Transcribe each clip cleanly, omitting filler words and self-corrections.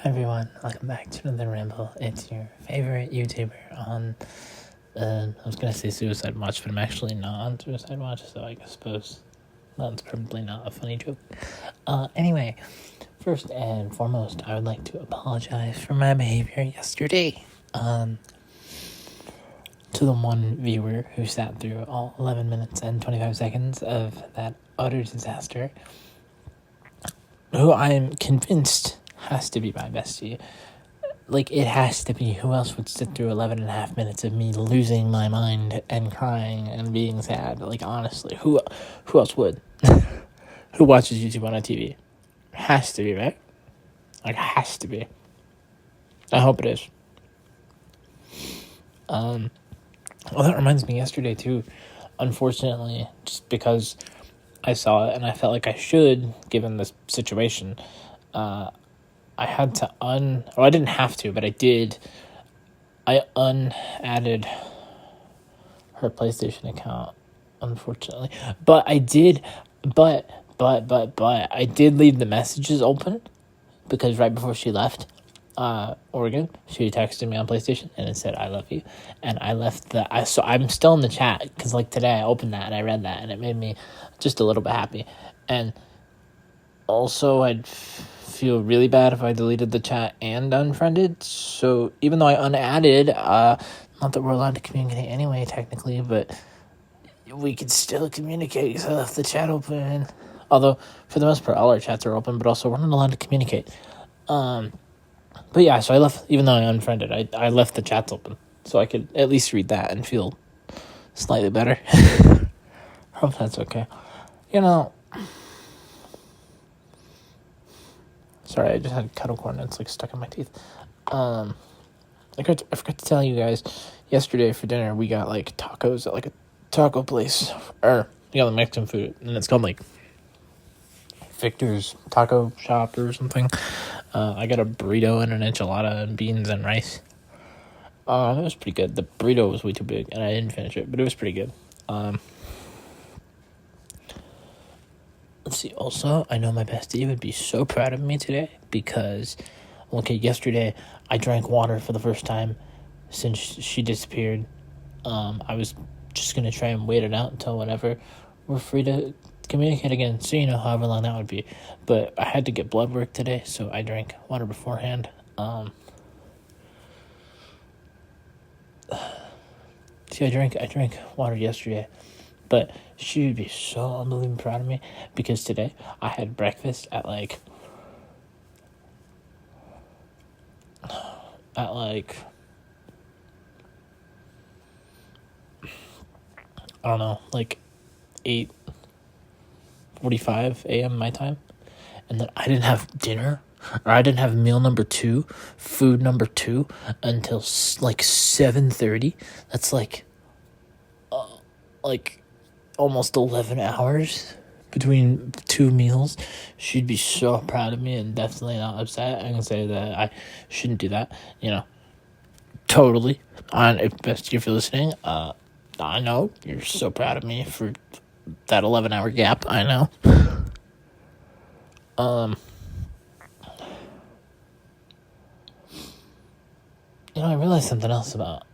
Hi everyone, welcome back to another ramble. It's your favorite YouTuber on, I was gonna say Suicide Watch, but I'm actually not on Suicide Watch, so I suppose that's probably not a funny joke. Anyway, first and foremost, I would like to apologize for my behavior yesterday. To the one viewer who sat through all 11 minutes and 25 seconds of that utter disaster, who I am convinced has to be my bestie. Like, it has to be. Who else would sit through 11 and a half minutes of me losing my mind and crying and being sad? Like, honestly, who else would? Who watches YouTube on a TV? Has to be, right? Like, has to be. I hope it is. Well, that reminds me, yesterday, too, unfortunately, just because I saw it and I felt like I should, given this situation, I had to I didn't have to, but I did. I unadded her PlayStation account, unfortunately. But I did, but I did leave the messages open because right before she left Oregon, she texted me on PlayStation and it said, "I love you." And I left so I'm still in the chat because like today I opened that and I read that and it made me just a little bit happy. And also I'd feel really bad if I deleted the chat and unfriended. So even though I unadded, not that we're allowed to communicate anyway, technically, but we could still communicate because I left the chat open. Although, for the most part, all our chats are open, but also we're not allowed to communicate. But yeah, so I left, even though I unfriended, I left the chats open. So I could at least read that and feel slightly better. Hope that's okay. Sorry, I just had kettle corn and it's like stuck in my teeth. I forgot to tell you guys, yesterday for dinner we got like tacos at like a taco place, or the Mexican food, and it's called like Victor's Taco Shop or something. I got a burrito and an enchilada and beans and rice. It was pretty good. The burrito was way too big and I didn't finish it, but it was pretty good. Let's see, also, I know my bestie would be so proud of me today because, okay, yesterday I drank water for the first time since she disappeared. I was just going to try and wait it out until whenever we're free to communicate again, so however long that would be. But I had to get blood work today, so I drank water beforehand. I drank water yesterday, but she would be so unbelievably proud of me because today I had breakfast at like I don't know, like 8:45 a.m. my time, and then I didn't have dinner, or I didn't have meal number 2, food number 2, until like 7:30. That's like almost 11 hours between 2 meals. She'd be so proud of me and definitely not upset. I can say that I shouldn't do that, totally. And if best if you're listening, I know you're so proud of me for that 11-hour gap. I know. I realized something else about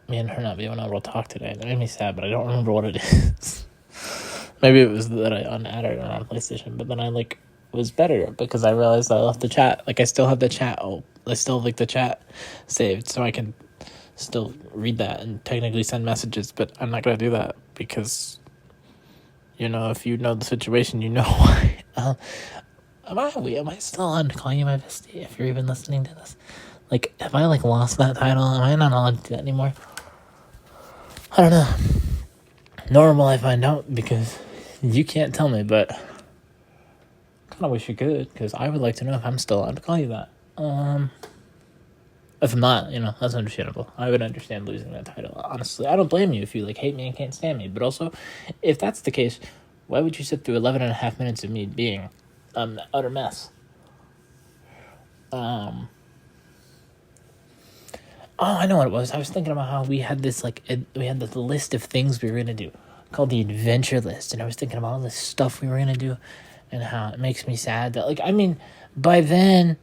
me and her not being able to talk today. That made me sad, but I don't remember what it is. Maybe it was that I unadded her on PlayStation, but then I was better because I realized I left the chat. I still have the chat. I still have the chat saved, so I can still read that and technically send messages. But I'm not gonna do that because, if you know the situation, you know why. Am I still on calling you my bestie? If you're even listening to this, have I lost that title? Am I not allowed to do that anymore? I don't know. Nor will I find out because you can't tell me, but kind of wish you could, because I would like to know if I'm still allowed to call you that. If I'm not, that's understandable. I would understand losing that title. Honestly, I don't blame you if you hate me and can't stand me. But also, if that's the case, why would you sit through 11 and a half minutes of me being an utter mess? Oh, I know what it was. I was thinking about how we had this list of things we were gonna do called the adventure list, and I was thinking about all this stuff we were gonna do, and how it makes me sad that by then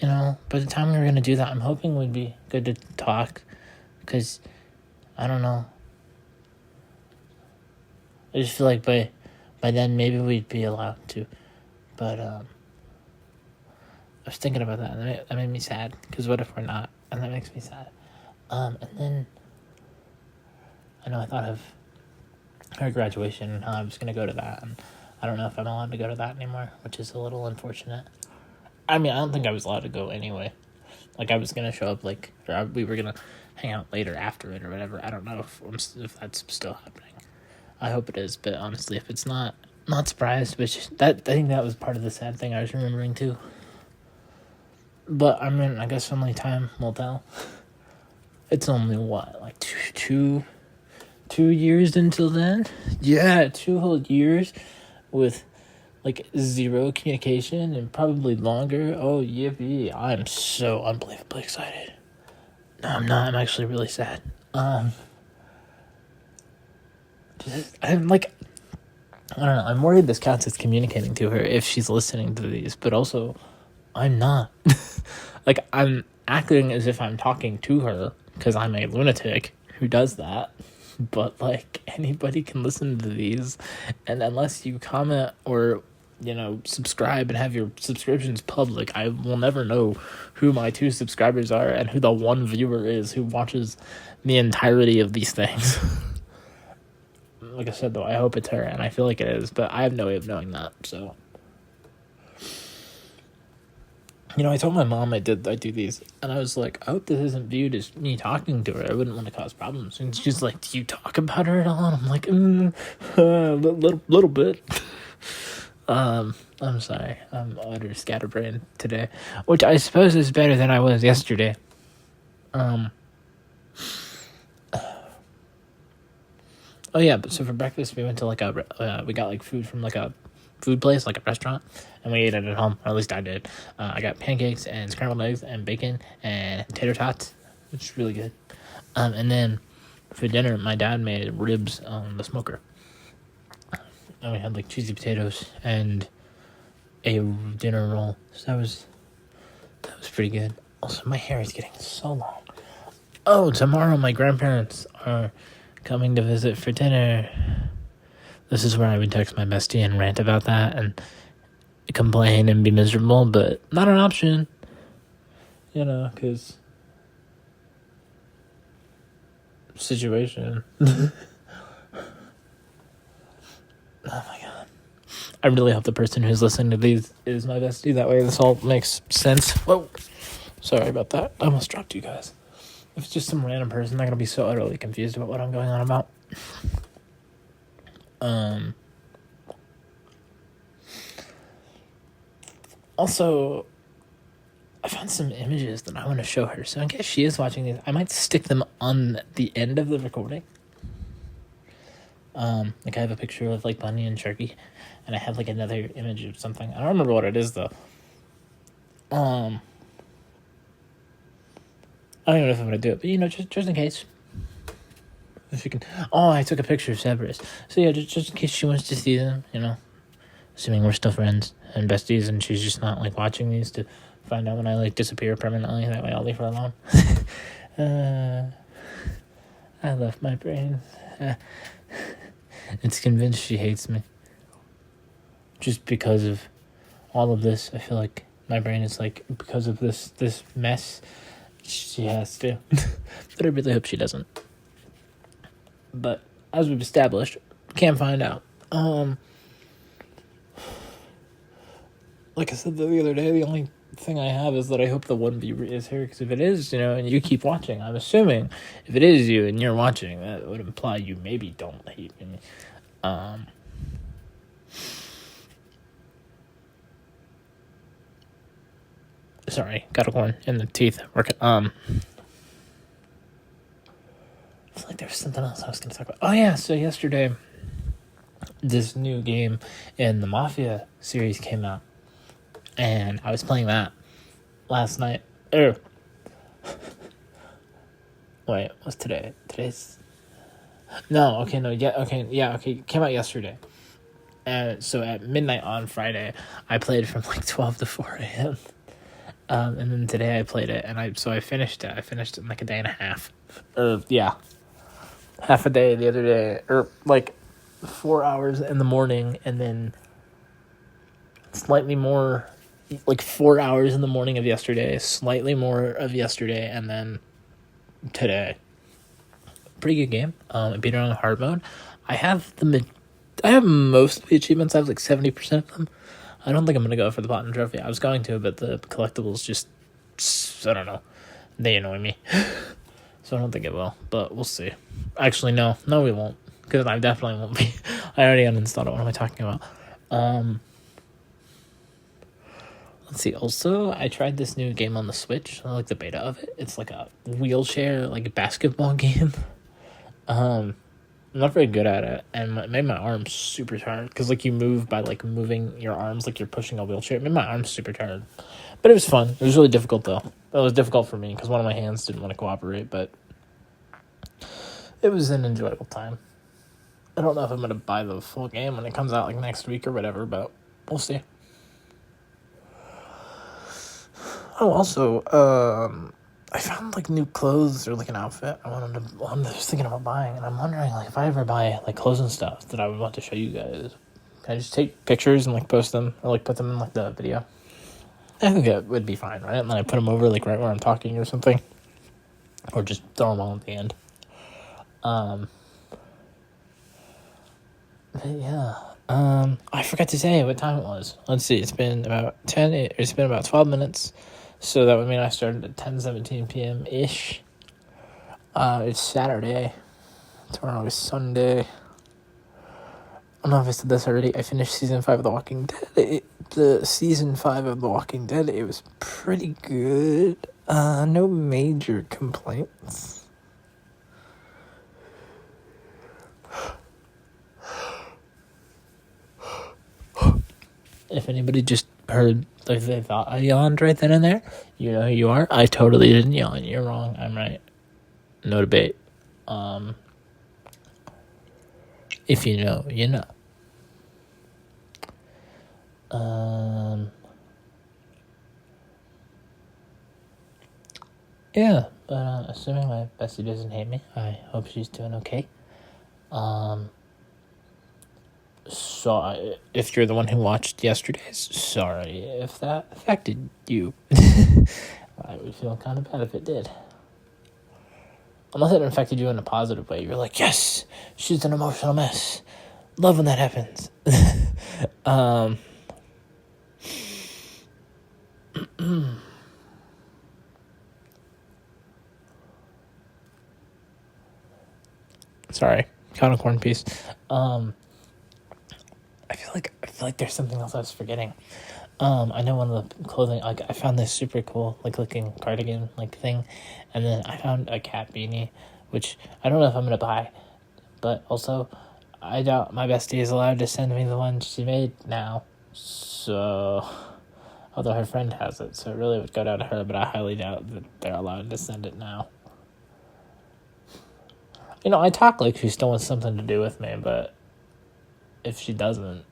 by the time we were going to do that, I'm hoping we'd be good to talk. Because, I don't know. I just feel like by then maybe we'd be allowed to. But, I was thinking about that, and that made me sad. Because what if we're not? And that makes me sad. And then, I know I thought of her graduation and how I was going to go to that. And I don't know if I'm allowed to go to that anymore, which is a little unfortunate. I mean, I don't think I was allowed to go anyway. Like, I was going to show up, or we were going to hang out later after it or whatever. I don't know if that's still happening. I hope it is, but honestly, if it's not surprised. But I think that was part of the sad thing I was remembering, too. But, I mean, I guess only time will tell. It's only, what, like two years until then? Yeah, 2 whole years with like zero communication and probably longer. Oh, yippee. I'm so unbelievably excited. No, I'm not. I'm actually really sad. I'm like, I don't know. I'm worried this counts as communicating to her if she's listening to these, but also I'm not. Like, I'm acting as if I'm talking to her because I'm a lunatic who does that. But, like, anybody can listen to these, and unless you comment or, subscribe and have your subscriptions public, I will never know who my 2 subscribers are and who the 1 viewer is who watches the entirety of these things. Like I said, though, I hope it's her, and I feel like it is, but I have no way of knowing that, so. I told my mom I do these, and I was like, I hope this isn't viewed as me talking to her. I wouldn't want to cause problems. And she's like, do you talk about her at all? And I'm like, little bit. I'm sorry. I'm utter scatterbrained today, which I suppose is better than I was yesterday. Oh yeah, but so for breakfast we went to we got like food from like a food place, like a restaurant, and we ate it at home, or at least I did. I got pancakes and scrambled eggs and bacon and tater tots, which is really good. And then for dinner, my dad made ribs on the smoker. And we had like cheesy potatoes and a dinner roll. So that was pretty good. Also, my hair is getting so long. Oh, tomorrow my grandparents are coming to visit for dinner. This is where I would text my bestie and rant about that and complain and be miserable, but not an option. Because situation. Oh my god. I really hope the person who's listening to these is my bestie. That way this all makes sense. Whoa. Sorry about that. I almost dropped you guys. If it's just some random person, they're going to be so utterly confused about what I'm going on about. Also, I found some images that I want to show her. So in case she is watching these, I might stick them on the end of the recording. Like I have a picture of like Bunny and Sharky, and I have like another image of something. I don't remember what it is though. I don't even know if I'm gonna do it, but just in case. If you can. Oh, I took a picture of Cerberus. So yeah, just in case she wants to see them, assuming we're still friends and besties, and she's just not like watching these to find out when I like disappear permanently. That way, I'll leave her alone. I left my brain. It's convinced she hates me. Just because of all of this, I feel like my brain is like, because of this mess, she has to. But I really hope she doesn't. But as we've established, can't find out. Like I said the other day, the only thing I have is that I hope the 1 viewer is here, because if it is, and you keep watching, I'm assuming if it is you and you're watching, that would imply you maybe don't hate me. Sorry, got a corn in the teeth. I feel like there was something else I was going to talk about. Oh yeah, so yesterday, this new game in the Mafia series came out, and I was playing that last night. Wait, what's today? Today's... No, okay, no, yeah, okay, it came out yesterday. And so at midnight on Friday, I played from like 12 to 4 a.m. And then today I played it, and I finished it. I finished it in like a day and a half. Yeah, half a day the other day, or like 4 hours in the morning, and then slightly more, like 4 hours in the morning of yesterday, slightly more of yesterday, and then today. Pretty good game. I beat it on hard mode. I have most of the achievements. I have like 70% of them. I don't think I'm gonna go for the platinum trophy. I was going to, but the collectibles just, I don't know, they annoy me. So I don't think it will, but we'll see. Actually, no, we won't, because I definitely won't be. I already uninstalled it. What am I talking about? Let's see. Also, I tried this new game on the Switch. I like the beta of it. It's like a wheelchair, like basketball game. I'm not very good at it, and it made my arms super tired, because like you move by like moving your arms like you're pushing a wheelchair. It made my arms super tired, but it was fun. It was really difficult though. It was difficult for me because one of my hands didn't want to cooperate, but it was an enjoyable time. I don't know if I'm gonna buy the full game when it comes out like next week or whatever, but we'll see. Oh, also, I found like new clothes or like an outfit I was thinking about buying, and I'm wondering like if I ever buy like clothes and stuff that I would want to show you guys, can I just take pictures and like post them or like put them in like the video? I think that would be fine, right? And then I put them over like right where I'm talking or something, or just throw them all at the end. But yeah. I forgot to say what time it was. Let's see. It's been about 12 minutes. So that would mean I started at 10:17 p.m. ish. It's Saturday. Tomorrow is Sunday. I don't know if I said this already. I finished season 5 of The Walking Dead. Season 5 of The Walking Dead, it was pretty good. No major complaints. If anybody just heard, like they thought I yawned right then and there, you know who you are. I totally didn't yawn. You're wrong. I'm right. No debate. If you know, you know. Yeah, but assuming my bestie doesn't hate me, I hope she's doing okay. So if you're the one who watched yesterday's, sorry if that affected you. I would feel kind of bad if it did. Unless it affected you in a positive way. You're like, yes, she's an emotional mess. Love when that happens. Sorry, caught a corn piece. I feel like there's something else I was forgetting. I know one of the clothing, like I found this super cool like looking cardigan like thing, and then I found a cat beanie, which I don't know if I'm gonna buy, but also I doubt my bestie is allowed to send me the one she made now. So, although her friend has it, so it really would go down to her, but I highly doubt that they're allowed to send it now. You know, I talk like she still wants something to do with me, but if she doesn't,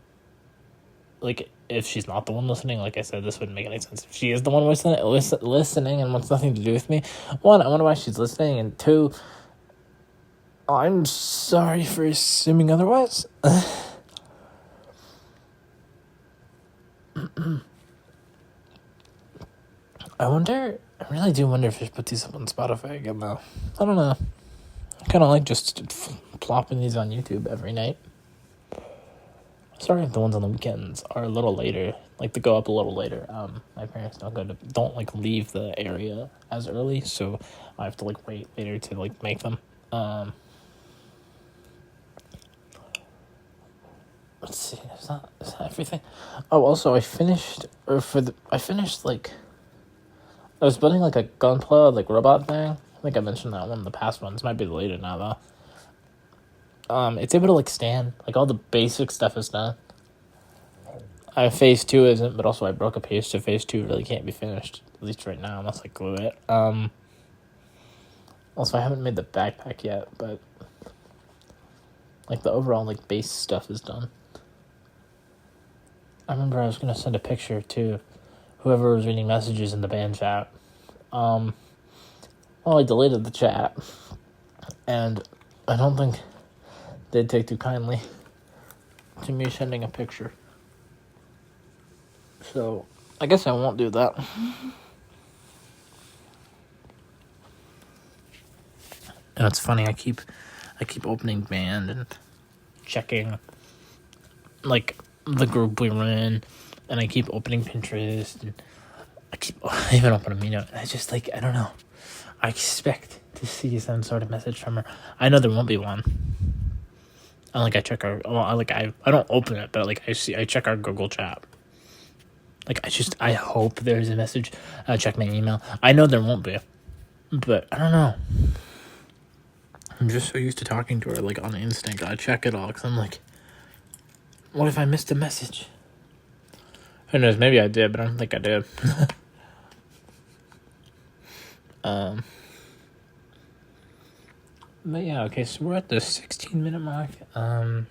like, if she's not the one listening, like I said, this wouldn't make any sense. If she is the one listening and wants nothing to do with me, one, I wonder why she's listening, and two, I'm sorry for assuming otherwise. I really do wonder if I should put these up on Spotify again, though. I don't know. I kind of like just plopping these on YouTube every night. Sorry if the ones on the weekends are a little later, like they go up a little later. My parents don't like leave the area as early, so I have to like wait later to like make them. Let's see, is that everything? Oh, also I finished like I was building like a Gunpla like robot thing. I think I mentioned that one in the past ones. Might be later now though. It's able to like stand, like all the basic stuff is done. Phase 2 isn't, but also I broke a page, so phase 2 really can't be finished, at least right now, unless I glue it. Also I haven't made the backpack yet, but like the overall like base stuff is done. I remember I was gonna send a picture too, whoever was reading messages in the band chat. Well, I deleted the chat, and I don't think they'd take too kindly to me sending a picture. So, I guess I won't do that. And it's funny, I keep opening band and checking, like, the group we were in, and I keep opening Pinterest, and I even open Amino, and I just, like, I don't know. I expect to see some sort of message from her. I know there won't be one. I check our, I don't open it, but, like, I check our Google chat. Like, I hope there's a message. I check my email. I know there won't be, but I don't know. I'm just so used to talking to her, like, on instinct. I check it all, because I'm like, what if I missed a message? Who knows, maybe I did, but I don't think I did. But yeah, okay, so we're at the 16-minute mark. I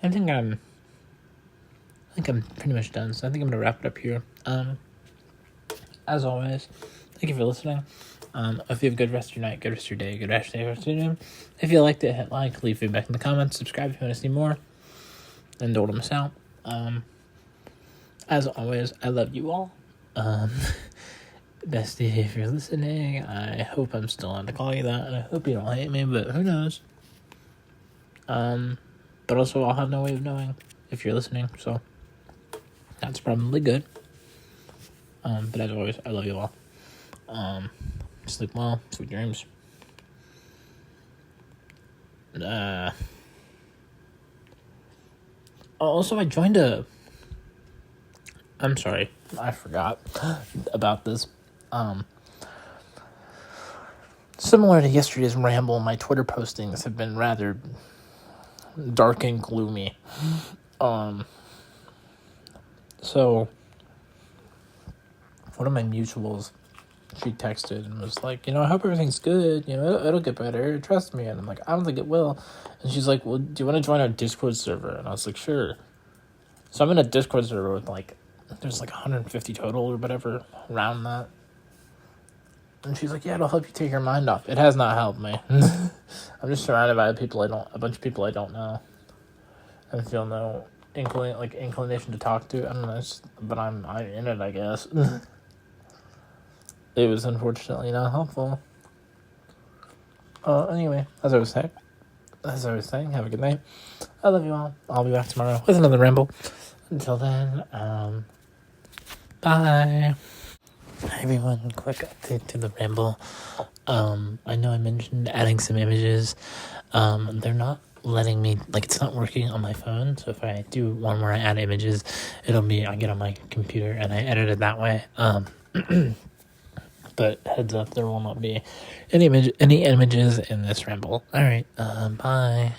think I'm pretty much done, so I think I'm gonna wrap it up here. As always, thank you for listening. If you have a good rest of your night, good rest of your day, good rest of your afternoon. If you liked it, hit like, leave feedback in the comments, subscribe if you want to see more, and don't miss out. As always, I love you all. Bestie, if you're listening, I hope I'm still on to call you that, and I hope you don't hate me, but who knows. But also, I'll have no way of knowing if you're listening, so that's probably good. But as always, I love you all. Sleep well, sweet dreams. Also, I joined I'm sorry, I forgot about this. Similar to yesterday's ramble, my Twitter postings have been rather dark and gloomy. So one of my mutuals, she texted and was like, I hope everything's good, it'll get better, trust me. And I'm like, I don't think it will. And she's like, well, do you want to join our Discord server? And I was like, sure. So I'm in a Discord server with, like, there's like 150 total or whatever, around that. And she's like, yeah, it'll help you take your mind off. It has not helped me. I'm just surrounded by a bunch of people I don't know. And feel no inclination to talk to. I don't know, but I'm in it, I guess. It was unfortunately not helpful. Anyway, as I was saying, have a good night. I love you all. I'll be back tomorrow with another ramble. Until then, bye. Hi everyone, quick update to the ramble. I know I mentioned adding some images. They're not letting me, it's not working on my phone, so if I do one where I add images, I get on my computer and I edit it that way. But heads up, there will not be any images in this ramble. Alright, bye.